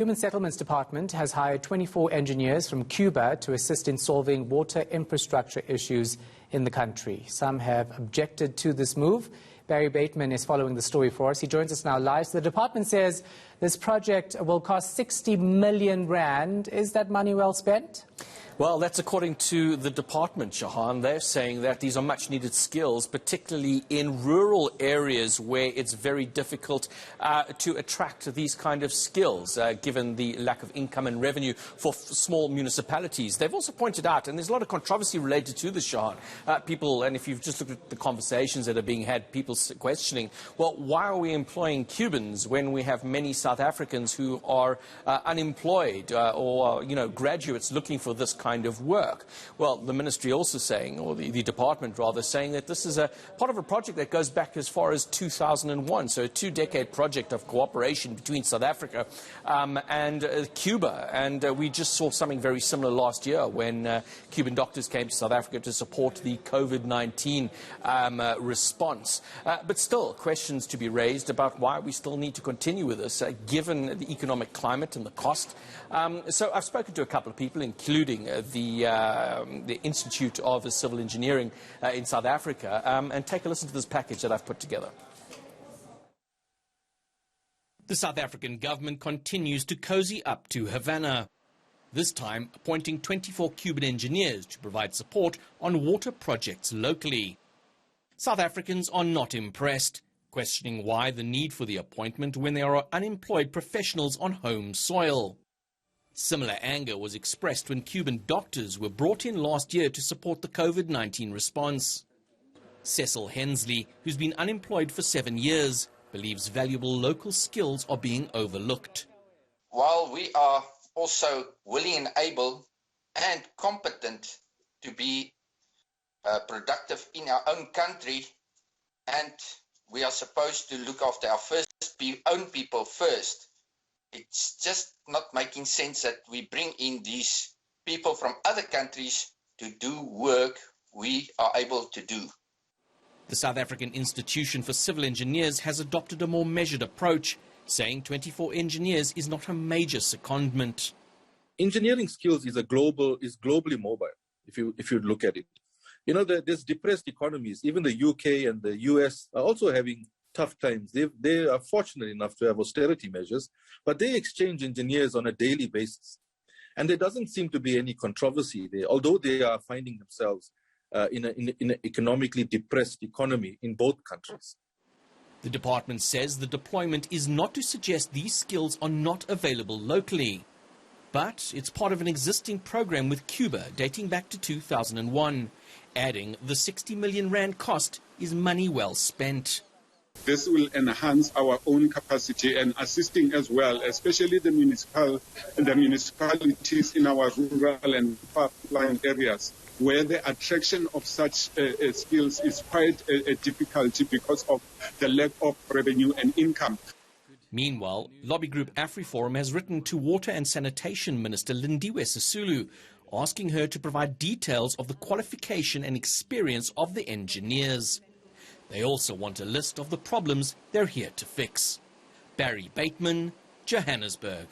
Human Settlements Department has hired 24 engineers from Cuba to assist in solving water infrastructure issues in the country. Some have objected to this move. Barry Bateman is following the story for us. He joins us now live. So the department says this project will cost 60 million rand. Is that money well spent? Well, that's according to the department, Shahan. They're saying that these are much-needed skills, particularly in rural areas where it's very difficult to attract these kind of skills, given the lack of income and revenue for small municipalities. They've also pointed out, and there's a lot of controversy related to this, Shahan, people, and if you've just looked at the conversations that are being had, people questioning, well, why are we employing Cubans when we have many South Africans who are unemployed or, graduates looking for this kind of work? Well, the ministry also saying, or the department rather, saying that this is a part of a project that goes back as far as 2001, so a two-decade project of cooperation between South Africa and Cuba. And we just saw something very similar last year when Cuban doctors came to South Africa to support the COVID-19 response. But still, questions to be raised about why we still need to continue with this, given the economic climate and the cost. So I've spoken to a couple of people, including the Institute of Civil Engineering in South Africa, and take a listen to this package that I've put together. The South African government continues to cozy up to Havana, this time appointing 24 Cuban engineers to provide support on water projects locally. South Africans are not impressed, questioning why the need for the appointment when there are unemployed professionals on home soil. Similar anger was expressed when Cuban doctors were brought in last year to support the COVID-19 response. Cecil Hensley, who's been unemployed for 7 years, believes valuable local skills are being overlooked. While we are also willing and able and competent to be productive in our own country, and we are supposed to look after our own people first, it's just not making sense that we bring in these people from other countries to do work we are able to do. The South African Institution for Civil Engineers has adopted a more measured approach, saying 24 engineers is not a major secondment. Engineering skills is globally mobile, if you look at it. There's depressed economies. Even the UK and the US are also having tough times. They are fortunate enough to have austerity measures, but they exchange engineers on a daily basis. And there doesn't seem to be any controversy there, although they are finding themselves in an economically depressed economy in both countries. The department says the deployment is not to suggest these skills are not available locally, but it's part of an existing program with Cuba dating back to 2001, adding the 60 million rand cost is money well spent. This will enhance our own capacity and assisting as well, especially the municipalities in our rural and far-flung areas, where the attraction of such skills is quite a difficulty because of the lack of revenue and income. Meanwhile, lobby group AfriForum has written to Water and Sanitation Minister Lindiwe Sisulu, asking her to provide details of the qualification and experience of the engineers. They also want a list of the problems they're here to fix. Barry Bateman, Johannesburg.